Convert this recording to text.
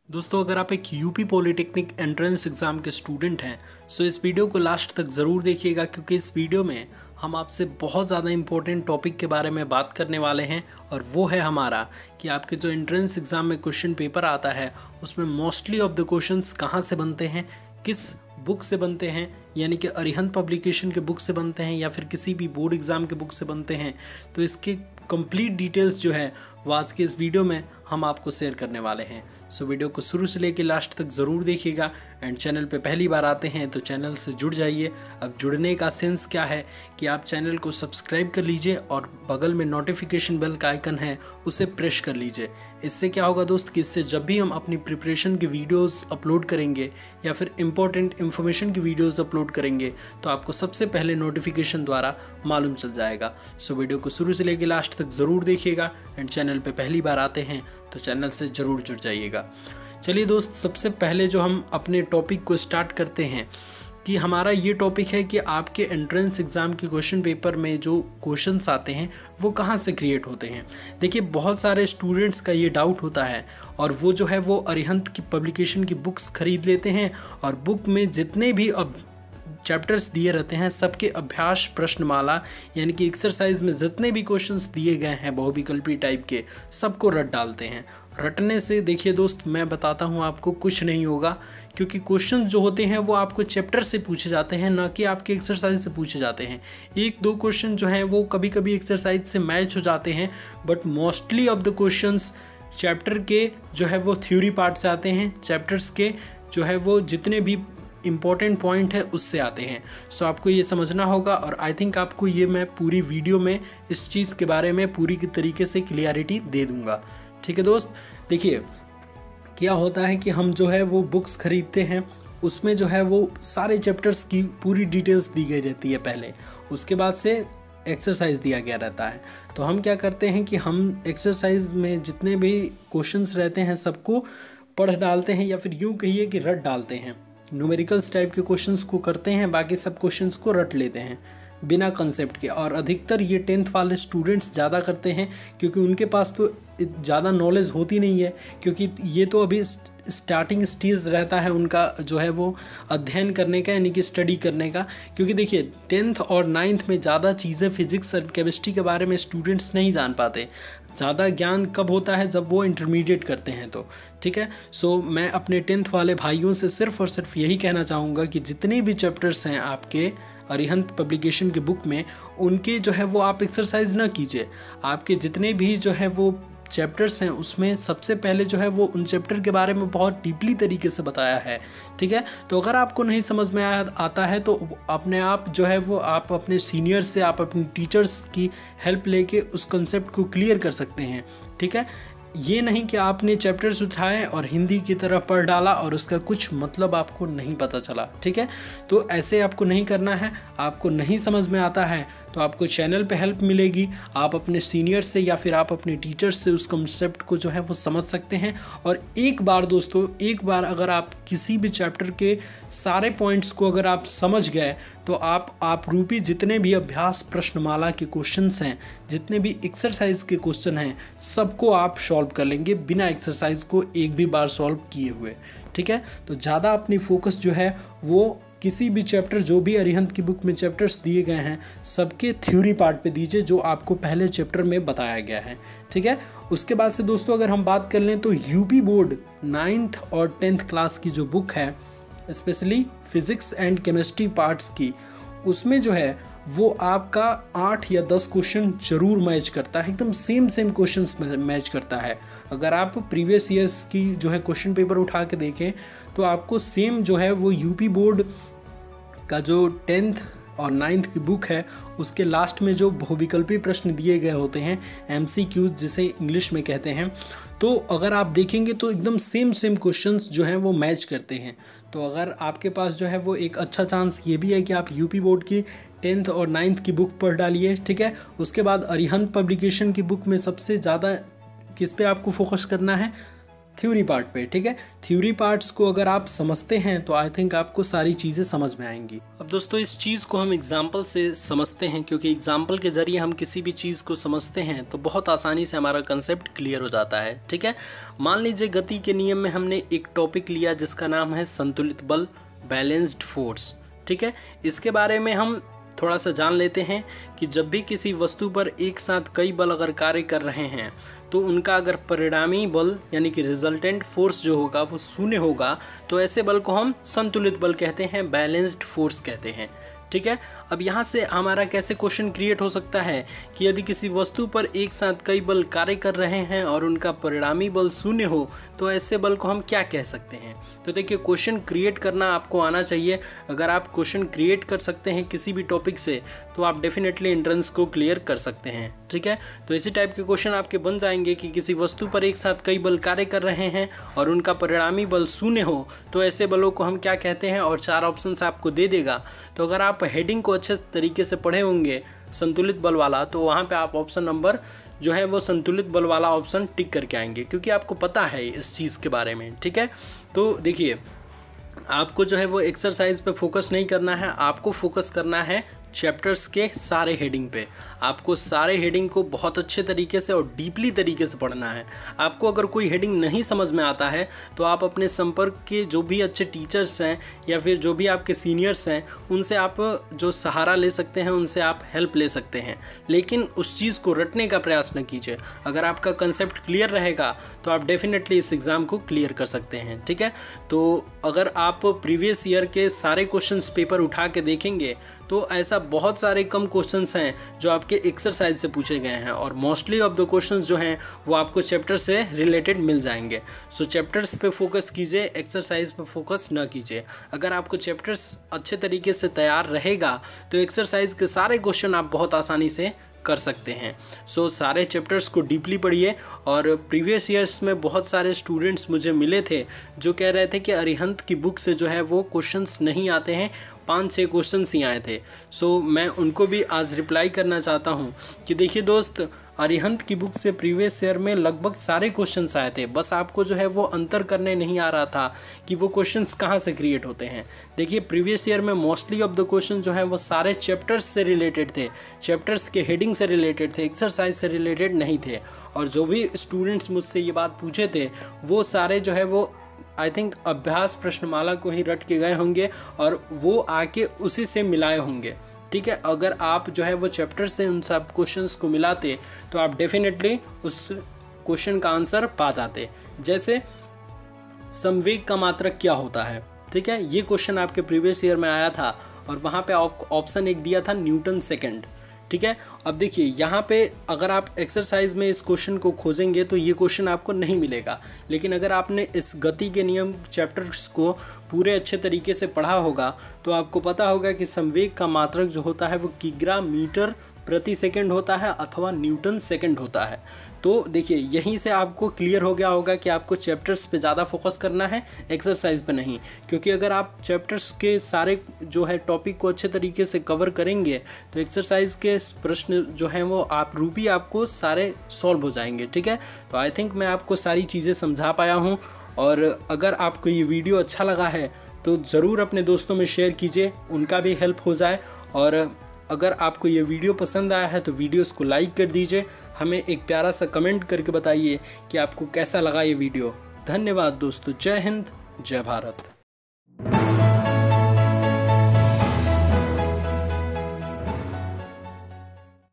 दोस्तों, अगर आप एक यूपी पॉलिटेक्निक एंट्रेंस एग्ज़ाम के स्टूडेंट हैं तो इस वीडियो को लास्ट तक ज़रूर देखिएगा, क्योंकि इस वीडियो में हम आपसे बहुत ज़्यादा इंपॉर्टेंट टॉपिक के बारे में बात करने वाले हैं। और वो है हमारा कि आपके जो एंट्रेंस एग्ज़ाम में क्वेश्चन पेपर आता है उसमें मोस्टली ऑफ द क्वेश्चंस कहाँ से बनते हैं, किस बुक से बनते हैं, यानी कि अरिहंत पब्लिकेशन के बुक से बनते हैं या फिर किसी भी बोर्ड एग्ज़ाम के बुक से बनते हैं। तो इसके कंप्लीट डिटेल्स जो है वो आज के इस वीडियो में हम आपको शेयर करने वाले हैं। सो वीडियो को शुरू से लेकर लास्ट तक ज़रूर देखिएगा। एंड चैनल पे पहली बार आते हैं तो चैनल से जुड़ जाइए। अब जुड़ने का सेंस क्या है कि आप चैनल को सब्सक्राइब कर लीजिए और बगल में नोटिफिकेशन बेल का आइकन है उसे प्रेस कर लीजिए। इससे क्या होगा दोस्त कि इससे जब भी हम अपनी प्रिपरेशन की वीडियोस अपलोड करेंगे या फिर इंपॉर्टेंट इन्फॉर्मेशन की वीडियोस अपलोड करेंगे तो आपको सबसे पहले नोटिफिकेशन द्वारा मालूम चल जाएगा। सो वीडियो को शुरू से लेकर लास्ट तक ज़रूर देखिएगा। एंड चैनल पे पहली बार आते हैं तो चैनल से ज़रूर जुड़ जाइएगा। चलिए दोस्त, सबसे पहले जो हम अपने टॉपिक को स्टार्ट करते हैं कि हमारा ये टॉपिक है कि आपके एंट्रेंस एग्ज़ाम के क्वेश्चन पेपर में जो क्वेश्चंस आते हैं वो कहाँ से क्रिएट होते हैं। देखिए, बहुत सारे स्टूडेंट्स का ये डाउट होता है और वो जो है वो अरिहंत की पब्लिकेशन की बुक्स खरीद लेते हैं और बुक में जितने भी अब चैप्टर्स दिए रहते हैं सबके अभ्यास प्रश्नमाला यानी कि एक्सरसाइज में जितने भी क्वेश्चंस दिए गए हैं बहुविकल्पी टाइप के सबको रट डालते हैं। रटने से देखिए दोस्त, मैं बताता हूँ आपको कुछ नहीं होगा, क्योंकि क्वेश्चन जो होते हैं वो आपको चैप्टर से पूछे जाते हैं, ना कि आपके एक्सरसाइज से पूछे जाते हैं। एक दो क्वेश्चन जो हैं वो कभी कभी एक्सरसाइज से मैच हो जाते हैं, but mostly of the questions chapter के जो है वो थ्योरी पार्ट से आते हैं। चैप्टर्स के जो है वो जितने भी इम्पॉर्टेंट पॉइंट है उससे आते हैं। सो आपको ये समझना होगा और आई थिंक आपको ये मैं पूरी वीडियो में इस चीज़ के बारे में पूरी तरीके से क्लियरिटी दे दूंगा। ठीक है दोस्त, देखिए क्या होता है कि हम जो है वो बुक्स खरीदते हैं, उसमें जो है वो सारे चैप्टर्स की पूरी डिटेल्स दी गई रहती है पहले, उसके बाद से एक्सरसाइज दिया गया रहता है। तो हम क्या करते हैं कि हम एक्सरसाइज में जितने भी क्वेश्चंस रहते हैं सबको पढ़ डालते हैं, या फिर यूँ कहिए कि रट डालते हैं। न्यूमेरिकल्स टाइप के क्वेश्चंस को करते हैं, बाकी सब क्वेश्चंस को रट लेते हैं बिना कंसेप्ट के। और अधिकतर ये 10th वाले स्टूडेंट्स ज़्यादा करते हैं, क्योंकि उनके पास तो ज़्यादा नॉलेज होती नहीं है, क्योंकि ये तो अभी स्टार्टिंग स्टेज रहता है उनका जो है वो अध्ययन करने का, यानी कि स्टडी करने का। क्योंकि देखिए 10th और 9th में ज़्यादा चीज़ें फिजिक्स और केमिस्ट्री के बारे में स्टूडेंट्स नहीं जान पाते। ज़्यादा ज्ञान कब होता है, जब वो इंटरमीडिएट करते हैं तो। ठीक है, सो मैं अपने 10th वाले भाइयों से सिर्फ और सिर्फ यही कहना चाहूँगा कि जितने भी चैप्टर्स हैं आपके अरिहंत पब्लिकेशन की बुक में, उनके जो है वो आप एक्सरसाइज ना कीजिए। आपके जितने भी जो है वो चैप्टर्स हैं उसमें सबसे पहले जो है वो उन चैप्टर के बारे में बहुत डीपली तरीके से बताया है। ठीक है, तो अगर आपको नहीं समझ में आता है तो अपने आप जो है वो आप अपने सीनियर से, आप अपने टीचर्स की हेल्प लेके उस कंसेप्ट को क्लियर कर सकते हैं। ठीक है, ये नहीं कि आपने चैप्टर्स उठाए और हिंदी की तरह पढ़ डाला और उसका कुछ मतलब आपको नहीं पता चला। ठीक है, तो ऐसे आपको नहीं करना है। आपको नहीं समझ में आता है तो आपको चैनल पे हेल्प मिलेगी, आप अपने सीनियर से या फिर आप अपने टीचर्स से उस कंसेप्ट को जो है वो समझ सकते हैं। और एक बार दोस्तों, एक बार अगर आप किसी भी चैप्टर के सारे पॉइंट्स को अगर आप समझ गए तो आप रूपी जितने भी अभ्यास प्रश्नमाला के क्वेश्चंस हैं, जितने भी एक्सरसाइज के क्वेश्चन हैं, सबको आप सॉल्व कर लेंगे बिना एक्सरसाइज को एक भी बार सॉल्व किए हुए। ठीक है, तो ज़्यादा अपनी फोकस जो है वो किसी भी चैप्टर, जो भी अरिहंत की बुक में चैप्टर्स दिए गए हैं सबके थ्योरी पार्ट पे दीजिए, जो आपको पहले चैप्टर में बताया गया है। ठीक है, उसके बाद से दोस्तों अगर हम बात कर लें तो यूपी बोर्ड 9th और 10th क्लास की जो बुक है, specially physics and chemistry parts की, उसमें जो है वो आपका 8 या 10 क्वेश्चन जरूर मैच करता है, एकदम सेम क्वेश्चंस मैच करता है। अगर आप प्रीवियस ईयर्स की जो है क्वेश्चन पेपर उठा के देखें तो आपको सेम जो है वो यूपी बोर्ड का जो 10th और 9th की बुक है उसके लास्ट में जो बहुविकल्पी प्रश्न दिए गए होते हैं, MCQs जिसे इंग्लिश में कहते हैं, तो अगर आप देखेंगे तो एकदम सेम क्वेश्चंस जो हैं वो मैच करते हैं। तो अगर आपके पास जो है वो एक अच्छा चांस ये भी है कि आप यूपी बोर्ड की 10th और 9th की बुक पढ़ डालिए। ठीक है, उसके बाद अरिहंत पब्लिकेशन की बुक में सबसे ज़्यादा किस पे आपको फोकस करना है, थ्योरी पार्ट पे, ठीक है। थ्योरी पार्ट्स को अगर आप समझते हैं तो आई थिंक आपको सारी चीज़ें समझ में आएंगी। अब दोस्तों इस चीज़ को हम एग्जाम्पल से समझते हैं, क्योंकि एग्जाम्पल के ज़रिए हम किसी भी चीज़ को समझते हैं तो बहुत आसानी से हमारा कंसेप्ट क्लियर हो जाता है, ठीक है। मान लीजिए गति के नियम में हमने एक टॉपिक लिया जिसका नाम है संतुलित बल, बैलेंस्ड फोर्स, ठीक है। इसके बारे में हम थोड़ा सा जान लेते हैं कि जब भी किसी वस्तु पर एक साथ कई बल अगर कार्य कर रहे हैं तो उनका अगर परिणामी बल यानी कि रिजल्टेंट फोर्स जो होगा वो शून्य होगा, तो ऐसे बल को हम संतुलित बल कहते हैं, बैलेंस्ड फोर्स कहते हैं, ठीक है। अब यहाँ से हमारा कैसे क्वेश्चन क्रिएट हो सकता है कि यदि किसी वस्तु पर एक साथ कई बल कार्य कर रहे हैं और उनका परिणामी बल शून्य हो तो ऐसे बल को हम क्या कह सकते हैं। तो देखिए क्वेश्चन क्रिएट करना आपको आना चाहिए। अगर आप क्वेश्चन क्रिएट कर सकते हैं किसी भी टॉपिक से तो आप डेफिनेटली एंट्रेंस को क्लियर कर सकते हैं, ठीक है। तो इसी टाइप के क्वेश्चन आपके बन जाएंगे कि किसी वस्तु पर एक साथ कई बल कार्य कर रहे हैं और उनका परिणामी बल शून्य हो तो ऐसे बलों को हम क्या कहते हैं, और 4 ऑप्शंस आपको दे देगा। तो अगर आप हेडिंग को अच्छे तरीके से पढ़े होंगे संतुलित बल वाला तो वहाँ पे आप ऑप्शन नंबर जो है वो संतुलित बल वाला ऑप्शन टिक करके आएंगे, क्योंकि आपको पता है इस चीज़ के बारे में, ठीक है। तो देखिए आपको जो है वो एक्सरसाइज पे फोकस नहीं करना है, आपको फोकस करना है चैप्टर्स के सारे हेडिंग पे। आपको सारे हेडिंग को बहुत अच्छे तरीके से और डीपली तरीके से पढ़ना है। आपको अगर कोई हेडिंग नहीं समझ में आता है तो आप अपने संपर्क के जो भी अच्छे टीचर्स हैं या फिर जो भी आपके सीनियर्स हैं उनसे आप जो सहारा ले सकते हैं, उनसे आप हेल्प ले सकते हैं, लेकिन उस चीज़ को रटने का प्रयास न कीजिए। अगर आपका कंसेप्ट क्लियर रहेगा तो आप डेफिनेटली इस एग्ज़ाम को क्लियर कर सकते हैं, ठीक है। तो अगर आप प्रीवियस ईयर के सारे क्वेश्चंस पेपर उठा के देखेंगे तो ऐसा बहुत सारे कम क्वेश्चंस हैं जो आपके एक्सरसाइज से पूछे गए हैं, और मोस्टली ऑफ द क्वेश्चंस जो हैं वो आपको चैप्टर से रिलेटेड मिल जाएंगे। सो चैप्टर्स पे फोकस कीजिए, एक्सरसाइज पे फोकस ना कीजिए। अगर आपको चैप्टर्स अच्छे तरीके से तैयार रहेगा तो एक्सरसाइज के सारे क्वेश्चन आप बहुत आसानी से कर सकते हैं। सो सारे चैप्टर्स को डीपली पढ़िए। और प्रीवियस ईयर्स में बहुत सारे स्टूडेंट्स मुझे मिले थे जो कह रहे थे कि अरिहंत की बुक से जो है वो क्वेश्चंस नहीं आते हैं, 5-6 क्वेश्चंस ही आए थे। सो मैं उनको भी आज रिप्लाई करना चाहता हूँ कि देखिए दोस्त, अरिहंत की बुक से प्रीवियस ईयर में लगभग सारे क्वेश्चंस आए थे, बस आपको जो है वो अंतर करने नहीं आ रहा था कि वो क्वेश्चंस कहाँ से क्रिएट होते हैं। देखिए प्रीवियस ईयर में मोस्टली ऑफ द क्वेश्चन जो है वो सारे चैप्टर्स से रिलेटेड थे, चैप्टर्स के हेडिंग से रिलेटेड थे, एक्सरसाइज से रिलेटेड नहीं थे। और जो भी स्टूडेंट्स मुझसे ये बात पूछे थे वो सारे जो है वो आई थिंक अभ्यास प्रश्नमाला को ही रट के गए होंगे और वो आके उसी से मिलाए होंगे, ठीक है। अगर आप जो है वो चैप्टर से उन सब क्वेश्चंस को मिलाते तो आप डेफिनेटली उस क्वेश्चन का आंसर पा जाते। जैसे संवेग का मात्रक क्या होता है, ठीक है, ये क्वेश्चन आपके प्रीवियस ईयर में आया था और वहाँ पे ऑप्शन एक दिया था न्यूटन सेकंड, ठीक है। अब देखिए यहाँ पे अगर आप एक्सरसाइज में इस क्वेश्चन को खोजेंगे तो ये क्वेश्चन आपको नहीं मिलेगा, लेकिन अगर आपने इस गति के नियम चैप्टर्स को पूरे अच्छे तरीके से पढ़ा होगा तो आपको पता होगा कि संवेग का मात्रक जो होता है वो किग्रा मीटर प्रति सेकंड होता है अथवा न्यूटन सेकंड होता है। तो देखिए यहीं से आपको क्लियर हो गया होगा कि आपको चैप्टर्स पे ज़्यादा फोकस करना है, एक्सरसाइज पे नहीं, क्योंकि अगर आप चैप्टर्स के सारे जो है टॉपिक को अच्छे तरीके से कवर करेंगे तो एक्सरसाइज के प्रश्न जो हैं वो आप रूपी आपको सारे सॉल्व हो जाएंगे, ठीक है। तो आई थिंक मैं आपको सारी चीज़ें समझा पाया हूँ, और अगर आपको ये वीडियो अच्छा लगा है तो ज़रूर अपने दोस्तों में शेयर कीजिए, उनका भी हेल्प हो जाए। और अगर आपको ये वीडियो पसंद आया है तो वीडियोस को लाइक कर दीजिए, हमें एक प्यारा सा कमेंट करके बताइए कि आपको कैसा लगा ये वीडियो। धन्यवाद दोस्तों, जय हिंद, जय भारत।